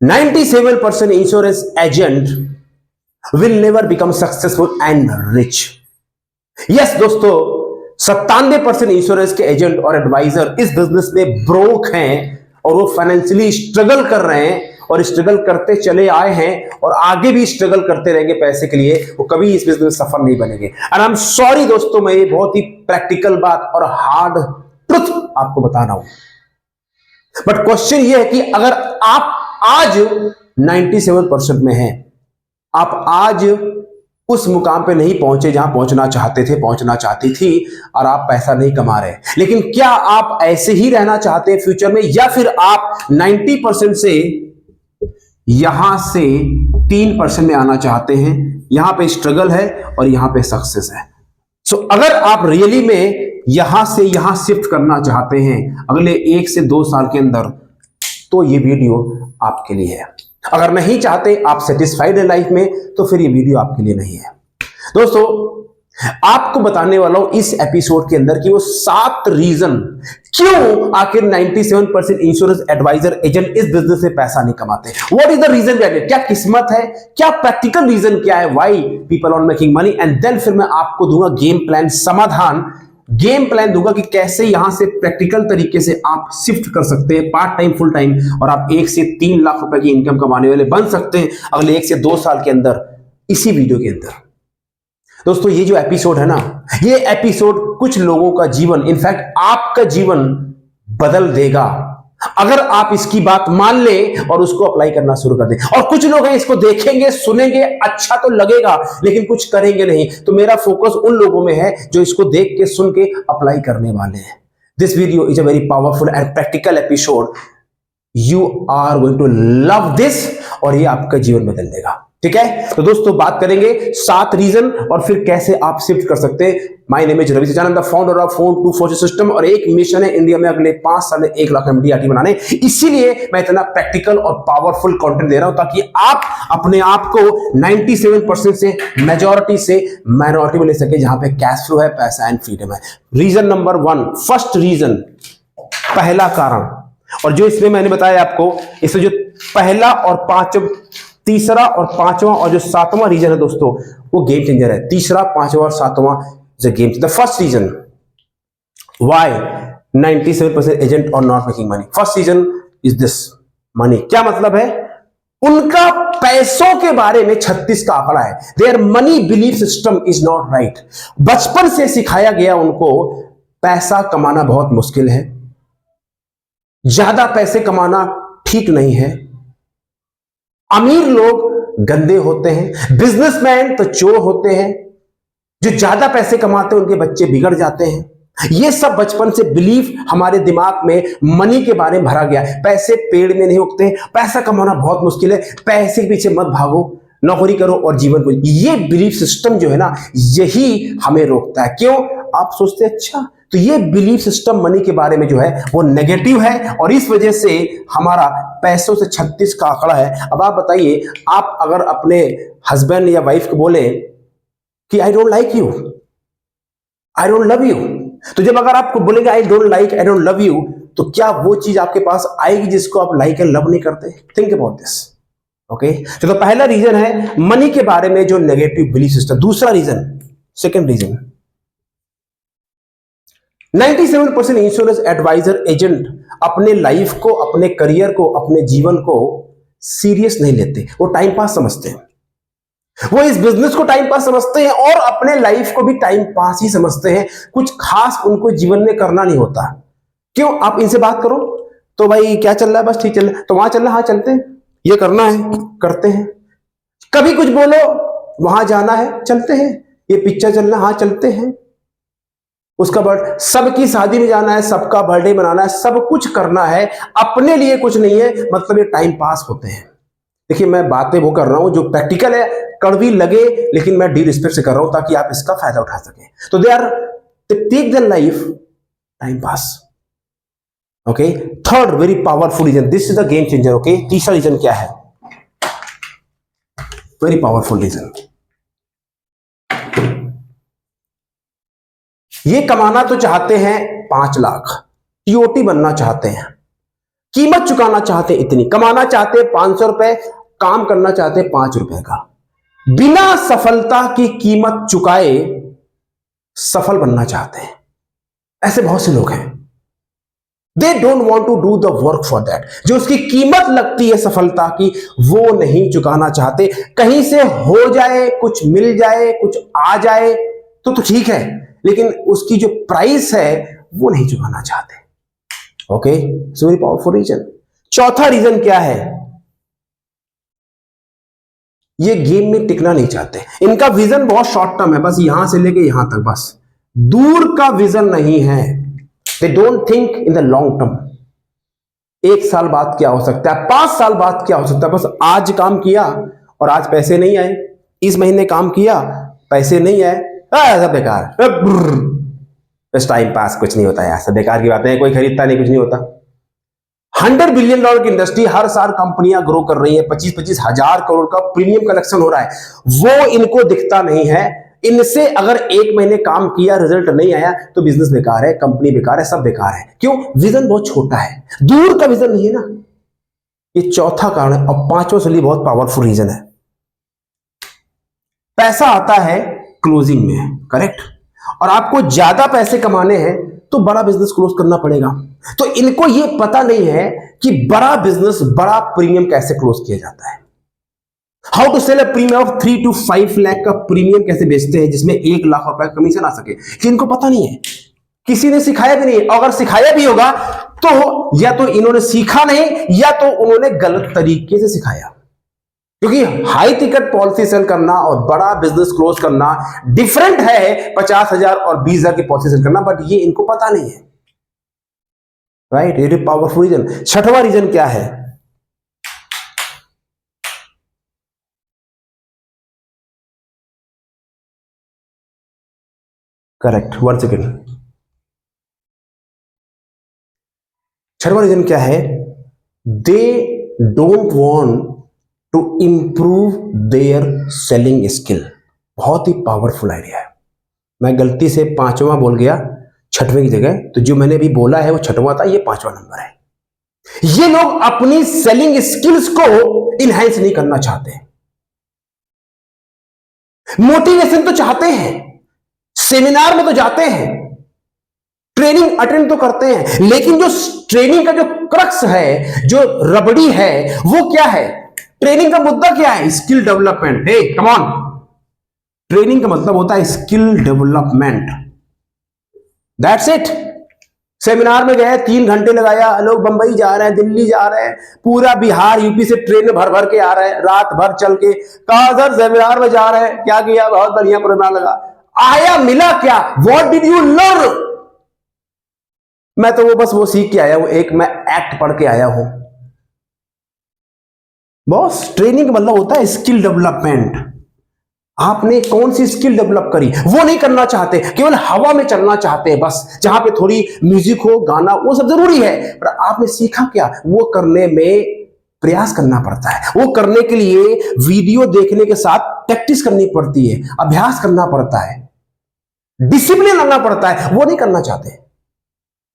97% insurance agent will never become successful and rich. Yes दोस्तों, 97% insurance के agent और adviser इस बिजनेस में ब्रोक हैं और वो फाइनेंशियली स्ट्रगल कर रहे हैं और स्ट्रगल करते चले आए हैं और आगे भी स्ट्रगल करते रहेंगे पैसे के लिए। वो कभी इस बिजनेस में सफल नहीं बनेंगे। एंड आई एम सॉरी दोस्तों, मैं ये बहुत ही प्रैक्टिकल बात और हार्ड ट्रुथ आपको बता रहा हूं। बट क्वेश्चन ये है कि अगर आप आज 97% में हैं, आप आज उस मुकाम पे नहीं पहुंचे जहां पहुंचना चाहते थे, पहुंचना चाहती थी, और आप पैसा नहीं कमा रहे, लेकिन क्या आप ऐसे ही रहना चाहते हैं फ्यूचर में, या फिर आप 90% से यहां से 3% में आना चाहते हैं? यहां पे स्ट्रगल है और यहां पे सक्सेस है। सो अगर आप रियली में यहां से यहां शिफ्ट करना चाहते हैं अगले 1 से 2 साल के अंदर, तो ये वीडियो आपके लिए है। अगर नहीं चाहते, आप सेटिस्फाइड है लाइफ में, तो फिर ये वीडियो आपके लिए नहीं है। दोस्तों, आपको बताने वाला हूं इस एपिसोड के अंदर कि वो 7 रीजन क्यों आखिर 97% इंश्योरेंस एडवाइजर एजेंट इस बिजनेस से पैसा नहीं कमाते। What is the reason behind it? क्या किस्मत है, क्या प्रैक्टिकल रीजन क्या है, why people are making money, and then फिर मैं आपको दूंगा गेम प्लान, समाधान, गेम प्लान दूंगा कि कैसे यहां से प्रैक्टिकल तरीके से आप शिफ्ट कर सकते हैं पार्ट टाइम, फुल टाइम, और आप 1 से 3 लाख रुपए की इनकम कमाने वाले बन सकते हैं अगले 1 से 2 साल के अंदर, इसी वीडियो के अंदर। दोस्तों, ये जो एपिसोड है ना, ये एपिसोड कुछ लोगों का जीवन, इनफैक्ट आपका जीवन बदल देगा अगर आप इसकी बात मान ले और उसको अप्लाई करना शुरू कर दें। और कुछ लोग हैं, इसको देखेंगे, सुनेंगे, अच्छा तो लगेगा, लेकिन कुछ करेंगे नहीं। तो मेरा फोकस उन लोगों में है जो इसको देख के, सुन के अप्लाई करने वाले हैं। This video is a very powerful and practical episode. You are going to love this, और ये आपका जीवन बदल देगा। ठीक है, तो दोस्तों बात करेंगे 7 रीजन और फिर कैसे आप शिफ्ट कर सकते हैं। My name is Ravi Sachanand, the founder of Phone2Fortune system, और एक मिशन है इंडिया में अगले 5 साल में 1 लाख MDRT बनाने। इसीलिए मैं इतना प्रैक्टिकल और पावरफुल कंटेंट दे रहा हूं, ताकि आप अपने आप को 97% से मेजॉरिटी से माइनॉरिटी में ले सके, जहां पे कैश फ्लो है, पैसा एंड फ्रीडम है। रीजन नंबर 1, फर्स्ट रीजन, पहला कारण, और जो इसमें मैंने बताया आपको, इसमें जो पहला और तीसरा और 5वां और जो 7वां रीजन है दोस्तों, वो गेम चेंजर है। तीसरा, 5वां और 7वां game. The first reason why 97% agent और not making money, first reason is this, money. क्या मतलब है? उनका पैसों के बारे में 36 का आंकड़ा है। Their money belief system is not right. बचपन से सिखाया गया उनको पैसा कमाना बहुत मुश्किल है, ज्यादा पैसे कमाना ठीक नहीं है, अमीर लोग गंदे होते हैं, बिजनेसमैन तो चोर होते हैं, जो ज्यादा पैसे कमाते हैं उनके बच्चे बिगड़ जाते हैं। ये सब बचपन से बिलीफ हमारे दिमाग में मनी के बारे में भरा गया है। पैसे पेड़ में नहीं उगते, पैसा कमाना बहुत मुश्किल है, पैसे के पीछे मत भागो, नौकरी करो और जीवन को। ये बिलीफ सिस्टम जो है ना, यही हमें रोकता है। क्यों? आप सोचते हैं अच्छा, तो ये बिलीफ सिस्टम मनी के बारे में जो है वो नेगेटिव है, और इस वजह से हमारा पैसों से 36 का आंकड़ा है। अब आप बताइए, आप अगर अपने हस्बैंड या वाइफ को बोले कि I don't like you, I don't love you, तो जब अगर आपको बोलेंगे I don't like, I don't love you, तो क्या वो चीज आपके पास आएगी जिसको आप लाइक एंड लव नहीं करते? Think about this. ओके, तो पहला रीजन है मनी के बारे में जो नेगेटिव बिलीफ सिस्टम। दूसरा reason, second reason, 97% insurance advisor agent अपने लाइफ को, अपने करियर को, अपने जीवन को सीरियस नहीं लेते। वो टाइम पास समझते हैं, वो इस बिजनेस को टाइम पास समझते हैं और अपने लाइफ को भी टाइम पास ही समझते हैं। कुछ खास उनको जीवन में करना नहीं होता। क्यों? आप इनसे बात करो तो भाई क्या चल रहा है? बस ठीक चल रहा है। तो वहां चल रहा है? हाँ चलते हैं। ये करना है, करते हैं। कभी कुछ बोलो, वहां जाना है, चलते हैं। ये पिक्चर चलना है, हाँ चलते हैं। उसका बर्थडे, सबकी शादी में जाना है, सबका बर्थडे मनाना है, सब कुछ करना है, अपने लिए कुछ नहीं है। मतलब ये टाइम पास होते हैं। देखिए, मैं बातें वो कर रहा हूं जो प्रैक्टिकल है, कड़वी लगे, लेकिन मैं डी रिस्पेक्ट से कर रहा हूं ताकि आप इसका फायदा उठा सकें। तो they are take their life time pass. Okay, third very powerful reason, this is the game changer. Okay, तीसरा रीजन क्या है? वेरी पावरफुल रीजन, ये कमाना तो चाहते हैं 5 लाख, टीओटी बनना चाहते हैं, कीमत चुकाना चाहते इतनी, कमाना चाहते 500 रुपए, काम करना चाहते 5 रुपए का, बिना सफलता की कीमत चुकाए सफल बनना चाहते हैं। ऐसे बहुत से लोग हैं। They don't want to do the work for that. जो उसकी कीमत लगती है सफलता की, वो नहीं चुकाना चाहते। कहीं से हो जाए, कुछ मिल जाए, कुछ आ जाए तो ठीक है, लेकिन उसकी जो प्राइस है वो नहीं चुकाना चाहते। Okay, so very powerful reason. चौथा रीजन क्या है? ये गेम में टिकना नहीं चाहते। इनका विजन बहुत शॉर्ट टर्म है, बस यहां से लेके यहां तक, बस दूर का विजन नहीं है। They don't think in the long term. 1 साल बाद क्या हो सकता है, 5 साल बाद क्या हो सकता है। बस आज काम किया और आज पैसे नहीं आए, इस महीने काम किया पैसे नहीं आए, सब बेकार, बस टाइम पास, कुछ नहीं होता यार, सब बेकार की बातें हैं, कोई खरीदता नहीं, कुछ नहीं होता। $100 बिलियन की इंडस्ट्री, हर साल कंपनियां ग्रो कर रही है, 25-25 हजार करोड़ का प्रीमियम कलेक्शन हो रहा है, वो इनको दिखता नहीं है। इनसे अगर 1 महीने काम किया, रिजल्ट नहीं आया तो बिजनेस बेकार है, कंपनी बेकार है, सब बेकार है। क्यों? विजन बहुत छोटा है, दूर का विजन नहीं है ना। ये चौथा कारण है। और पांचवा चलिए बहुत पावरफुल रीजन है। पैसा आता है क्लोजिंग में, करेक्ट, और आपको ज्यादा पैसे कमाने हैं तो बड़ा बिजनेस क्लोज करना पड़ेगा। तो इनको यह पता नहीं है कि बड़ा बिजनेस, बड़ा प्रीमियम कैसे क्लोज किया जाता है। How to sell a premium of 3 to 5 lakh का प्रीमियम कैसे बेचते हैं जिसमें 1 लाख रुपए का कमीशन आ सके, कि इनको पता नहीं है, किसी ने सिखाया भी नहीं। अगर सिखाया भी होगा तो या तो इन्होंने सीखा नहीं या तो उन्होंने गलत तरीके से सिखाया। क्योंकि हाई टिकट पॉलिसी सेल करना और बड़ा बिजनेस क्लोज करना डिफरेंट है 50,000 और 20,000 की पॉलिसी सेल करना, बट ये इनको पता नहीं है। राइट, ये पावरफुल रीजन। छठवां रीजन क्या है? Correct, 1 second. छठवां रीजन क्या है? They don't want to improve their selling skill. बहुत ही पावरफुल आइडिया है। मैं गलती से 5वां बोल गया छठवें की जगह, तो जो मैंने अभी बोला है वो छठवां था, ये 5वां नंबर है। ये लोग अपनी सेलिंग स्किल्स को इनहैंस नहीं करना चाहते। मोटिवेशन तो चाहते हैं, सेमिनार में तो जाते हैं, ट्रेनिंग अटेंड तो करते हैं, लेकिन जो ट्रेनिंग का जो क्रक्स है, जो रबड़ी है, वो क्या है? ट्रेनिंग का मुद्दा क्या है? Skill development. Hey come on, training का मतलब होता है skill development, that's it. Seminar में गए, 3 घंटे लगाया, लोग बंबई जा रहे हैं, दिल्ली जा रहे हैं, पूरा बिहार यूपी से ट्रेन में भर भर के आ रहे हैं, रात भर चल के। कहा सर सेमिनार में जा रहे हैं, क्या किया? बहुत बढ़िया प्रोग्राम लगा। आया, मिला क्या? What did you learn? मैं तो वो बस वो सीख के आया हूं, एक मैं एक्ट पढ़ के आया हूं। बॉस, ट्रेनिंग का मतलब होता है स्किल डेवलपमेंट। आपने कौन सी स्किल डेवलप करी, वो नहीं करना चाहते, केवल हवा में चलना चाहते हैं। बस जहां पे थोड़ी म्यूजिक हो, गाना, वो सब जरूरी है, पर आपने सीखा क्या? वो करने में प्रयास करना पड़ता है। वो करने के लिए वीडियो देखने के साथ प्रैक्टिस करनी पड़ती है, अभ्यास करना पड़ता है, डिसिप्लिन लाना पड़ता है। वो नहीं करना चाहते।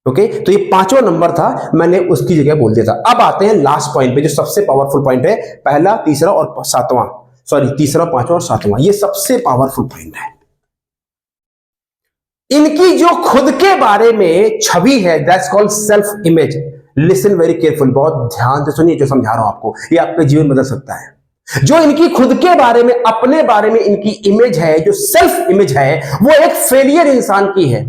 ओके, तो ये 5वां नंबर था, मैंने उसकी जगह बोल दिया था। अब आते हैं लास्ट पॉइंट पे, जो सबसे पावरफुल पॉइंट है। पहला, तीसरा और 7वां, सॉरी, तीसरा, 5वां और 7वां, ये सबसे पावरफुल पॉइंट है। इनकी जो खुद के बारे में छवि है, that's called self image. Listen very careful, बहुत ध्यान से सुनिए जो समझा रहा हूं आपको, ये आपका जीवन बदल सकता है। जो इनकी खुद के बारे में, अपने बारे में इनकी इमेज है, जो सेल्फ इमेज है, वो एक फेलियर इंसान की है।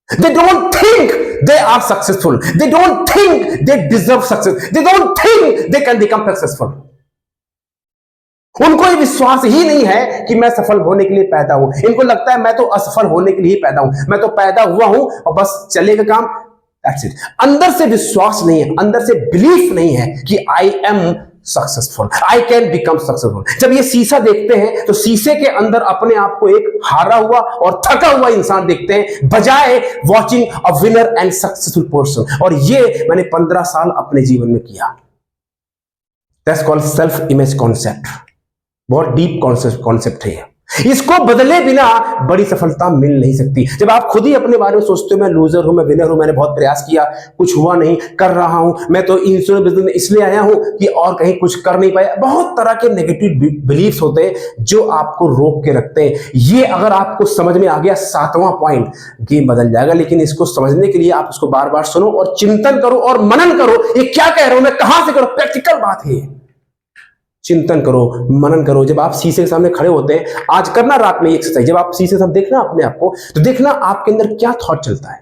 They don't think they are successful. They don't think they deserve success. They don't think they can become successful. उनको ये विश्वास ही नहीं है कि मैं सफल होने के लिए पैदा हूं। इनको लगता है मैं तो असफल होने के लिए पैदा हूं, मैं तो पैदा हुआ हूं और बस चलेगा काम, दैट्स इट। अंदर से विश्वास नहीं है, अंदर से बिलीफ नहीं है कि I am successful, I can become successful. जब ये शीशा देखते हैं तो शीशे के अंदर अपने आप को एक हारा हुआ और थका हुआ इंसान देखते हैं, बजाय watching a winner and successful person. और ये मैंने 15 साल अपने जीवन में किया। That's called self image concept. बहुत डीप कॉन्सेप्ट है। इसको बदले बिना बड़ी सफलता मिल नहीं सकती। जब आप खुद ही अपने बारे में सोचते हो मैं लूजर हूं, मैं विनर हूं, मैंने बहुत प्रयास किया, कुछ हुआ नहीं, कर रहा हूं, मैं तो इंश्योरेंस बिजनेस में इसलिए आया हूं कि और कहीं कुछ कर नहीं पाया, बहुत तरह के नेगेटिव बिलीफ्स होते हैं जो आपको रोक के रखते हैं। ये अगर आपको समझ में आ गया 7वां पॉइंट, गेम बदल जाएगा। लेकिन इसको समझने के लिए आप उसको बार बार सुनो और चिंतन करो और मनन करो, ये क्या कह रहा हूं मैं, कहां से करो, प्रैक्टिकल बात है। चिंतन करो, मनन करो। जब आप शीशे के सामने खड़े होते हैं, आज करना रात में एक्सरसाइज, जब आप शीशे के सामने देखना अपने आप को, तो देखना आपके अंदर क्या थॉट चलता है।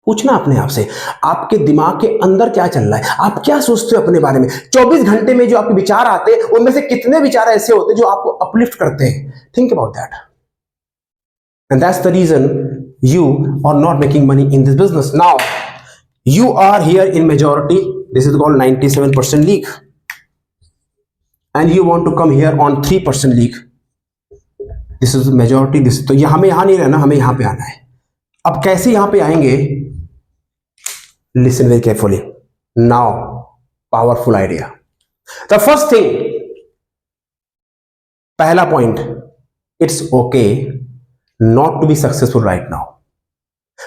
पूछना अपने आप से, आपके दिमाग के अंदर क्या चल रहा है, आप क्या सोचते हो अपने बारे में। 24 घंटे में जो आपके विचार आते हैं, उनमें से कितने विचार ऐसे होते हैं जो आपको अपलिफ्ट करते हैं। Think about that, and that's the reason you are not making money in this business. Now you are here in majority, this is called 97% league, and you want to come here on 3% league. This is majority, this, तो हमें यहां नहीं रहना, हमें यहां पे आना है। अब कैसे यहां पे आएंगे, listen very carefully now, powerful idea. The first thing, पहला point, it's okay not to be successful right now.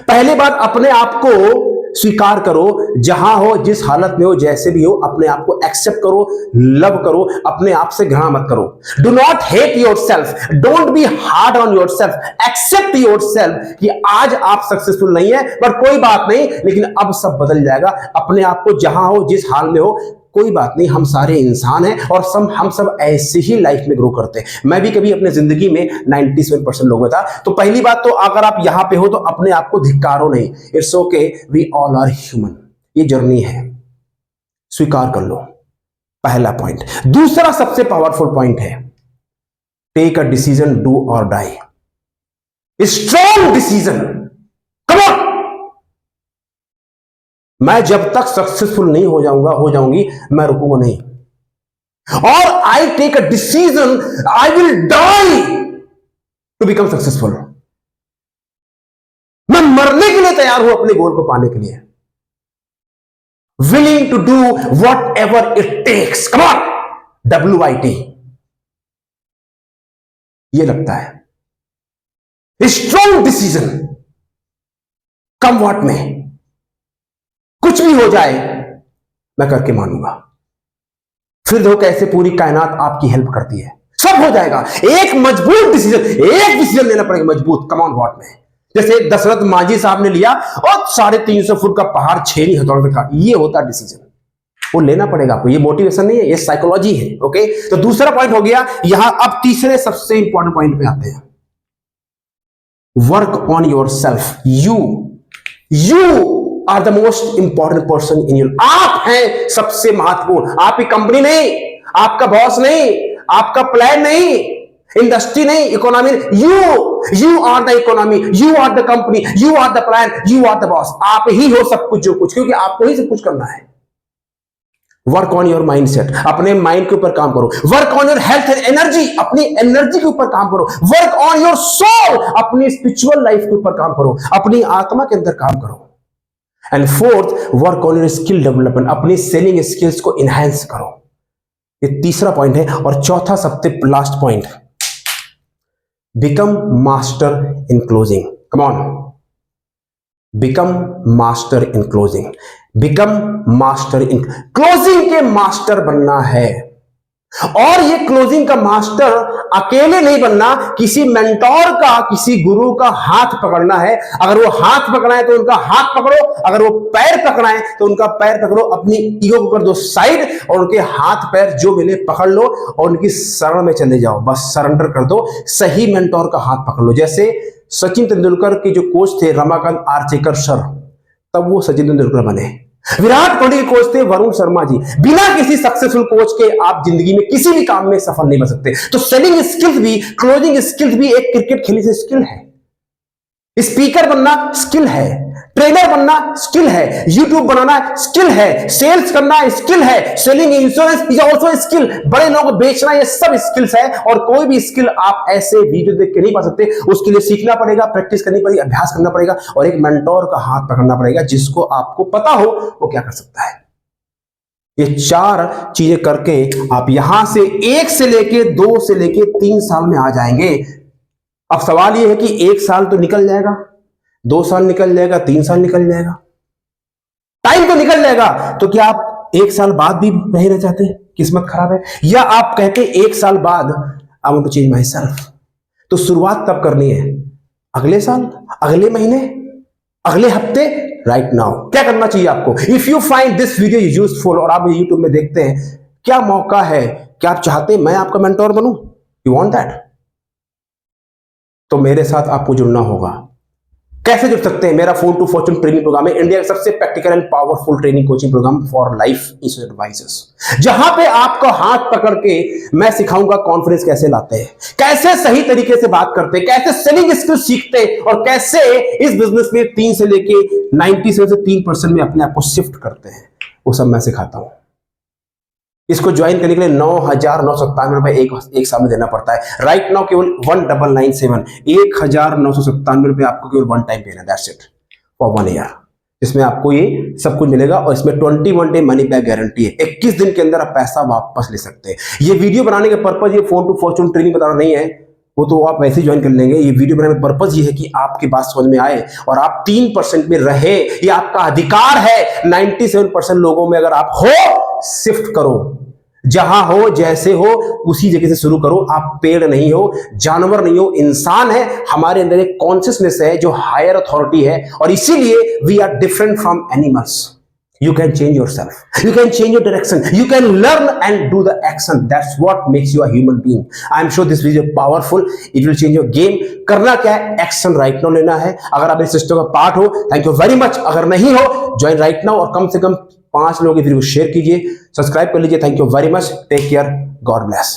पहली बात, अपने आप को स्वीकार करो, जहां हो, जिस हालत में हो, जैसे भी हो, अपने आप को एक्सेप्ट करो, लव करो, अपने आप से घृणा मत करो। Do not hate yourself, don't be hard on yourself, accept yourself कि आज आप सक्सेसफुल नहीं है, पर कोई बात नहीं, लेकिन अब सब बदल जाएगा। अपने आप को जहां हो, जिस हाल में हो, कोई बात नहीं, हम सारे इंसान हैं और हम सब ऐसे ही लाइफ में ग्रो करते हैं। मैं भी कभी अपने जिंदगी में 97% लोग में था। तो पहली बात तो, अगर आप यहां पे हो तो अपने आप को धिक्कारो नहीं। It's okay, we all are human, ये जर्नी है, स्वीकार कर लो, पहला पॉइंट। दूसरा सबसे पावरफुल पॉइंट है, take a decision, do or die, strong decision. Come on, मैं जब तक सक्सेसफुल नहीं हो जाऊंगी, मैं रुकूंगा नहीं। और I take a decision, I will die to become successful. मैं मरने के लिए तैयार हूं अपने गोल को पाने के लिए। Willing to do whatever it takes, come on, WIT, ये लगता है स्ट्रॉन्ग डिसीजन। कम वॉट में, कुछ भी हो जाए, मैं करके मानूंगा। फिर देखो कैसे पूरी कायनात आपकी हेल्प करती है, सब हो जाएगा। एक मजबूत डिसीजन, एक डिसीजन लेना पड़ेगा मजबूत, कम ऑन व्हाट में। जैसे दशरथ मांझी साहब ने लिया और 350 फुट का पहाड़ छेनी हथौड़े का, ये होता डिसीजन, वो लेना पड़ेगा आपको। ये मोटिवेशन नहीं है, ये साइकोलॉजी है। ओके, तो दूसरा पॉइंट हो गया। यहां अब तीसरे सबसे इंपॉर्टेंट पॉइंट पे आते हैं, work on yourself. You are the most important person in your, आप हैं सबसे महत्वपूर्ण। आपकी कंपनी नहीं, आपका बॉस नहीं, आपका प्लान नहीं, इंडस्ट्री नहीं, इकोनॉमी नहीं। You are the economy, you are the company, you are the plan, you are the boss. आप ही हो सब कुछ जो कुछ, क्योंकि आपको ही सब कुछ करना है। वर्क ऑन योर माइंडसेट, अपने माइंड के ऊपर काम करो। Work on your health and energy, अपनी एनर्जी के ऊपर काम करो। वर्क ऑन योर सोल, अपनी स्पिरिचुअल लाइफ के ऊपर काम करो, अपनी आत्मा के अंदर काम करो। And fourth, work on your skill development, अपनी सेलिंग स्किल्स को इनहेंस करो। ये तीसरा पॉइंट है। और चौथा सबसे last point, become master in closing. Come on, become master in closing, become master in closing के मास्टर बनना है। और ये क्लोजिंग का मास्टर अकेले नहीं बनना, किसी मेंटोर का, किसी गुरु का हाथ पकड़ना है। अगर वो हाथ पकड़ा है तो उनका हाथ पकड़ो, अगर वो पैर पकड़ा है तो उनका पैर पकड़ो। अपनी ईगो को कर दो साइड और उनके हाथ पैर जो मिले पकड़ लो और उनकी शरण में चले जाओ, बस सरेंडर कर दो। सही मेंटोर का हाथ पकड़ लो। जैसे सचिन तेंदुलकर के जो कोच थे रमाकांत आर्चेकर सर, तब वो सचिन तेंदुलकर बने। विराट कोहली के कोच थे वरुण शर्मा जी। बिना किसी सक्सेसफुल कोच के आप जिंदगी में किसी भी काम में सफल नहीं बन सकते। तो सेलिंग स्किल्स भी, क्लोजिंग स्किल्स भी एक क्रिकेट खेलने से स्किल है। स्पीकर बनना स्किल है, ट्रेनर बनना स्किल है, यूट्यूब बनाना स्किल है, सेल्स करना स्किल है, selling insurance is also skill, बड़े लोगों को बेचना, ये सब स्किल्स है। और कोई भी स्किल आप ऐसे वीडियो देख के नहीं पा सकते। उसके लिए सीखना पड़ेगा, प्रैक्टिस करनी पड़ेगी, अभ्यास करना पड़ेगा और एक मेंटोर का हाथ पकड़ना पड़ेगा जिसको आपको पता हो वो क्या कर सकता है। ये 4 चीजें करके आप यहां से 1 से लेके 2 से लेके 3 साल में आ जाएंगे। अब सवाल ये है कि 1 साल तो निकल जाएगा, 2 साल निकल जाएगा, 3 साल निकल जाएगा, टाइम तो निकल जाएगा, तो क्या आप 1 साल बाद भी नहीं रह जाते? किस्मत खराब है। या आप कहते 1 साल बाद I want to change myself, तो शुरुआत तब करनी है, अगले साल, अगले महीने, अगले हफ्ते, राइट नाउ। क्या करना चाहिए आपको? If you find this video useful और आप यूट्यूब में देखते हैं, क्या मौका है, क्या आप चाहते हैं मैं आपका मेंटोर बनूं? You want that? तो मेरे साथ आपको जुड़ना होगा। कैसे जुड़ सकते हैं? मेरा phone to fortune training programme है, इंडिया का सबसे practical and powerful training coaching programme for life insurance advisors, जहां पे आपका हाथ पकड़ के मैं सिखाऊंगा कॉन्फिडेंस कैसे लाते हैं, कैसे सही तरीके से बात करते हैं, कैसे सेलिंग स्किल सीखते हैं और कैसे इस बिजनेस में 3 से लेके 97% में अपने आप को शिफ्ट करते हैं, वो सब मैं सिखाता हूं। इसको ज्वाइन करने के लिए 9,997 रुपए एक साल में देना पड़ता है। राइट नाउ केवल 1997 1,997 रुपए आपको केवल वन टाइम देना, दैट्स इट, फॉर 1 ईयर। इसमें आपको ये सब कुछ मिलेगा और इसमें 21 डे मनी बैक गारंटी है। 21 दिन के अंदर आप पैसा वापस ले सकते हैं। ये वीडियो बनाने का पर्पज ये फोन टू फॉर्चून ट्रेनिंग बताना नहीं है, वो तो आप वैसे ही ज्वाइन कर लेंगे। ये वीडियो बनाने का पर्पज ये है कि आपकी बात समझ में आए और आप 3% में रहे, ये आपका अधिकार है। 97% लोगों में अगर आप हो, शिफ्ट करो, जहां हो जैसे हो उसी जगह से शुरू करो। आप पेड़ नहीं हो, जानवर नहीं हो, इंसान है। हमारे अंदर एक कॉन्शियसनेस है जो हायर अथॉरिटी है और इसीलिए we are different from animals. You can change yourself. You can change your direction. You can learn and do the action. That's what makes you a human being. I am sure this video is powerful. It will change your game. करना क्या है? Action right now लेना है। अगर आप इस system का part हो, thank you very much. अगर नहीं हो, join right now और कम से कम 5 लोगों की वीडियो शेयर कीजिए, सब्सक्राइब कर लीजिए। Thank you very much. Take care. God bless.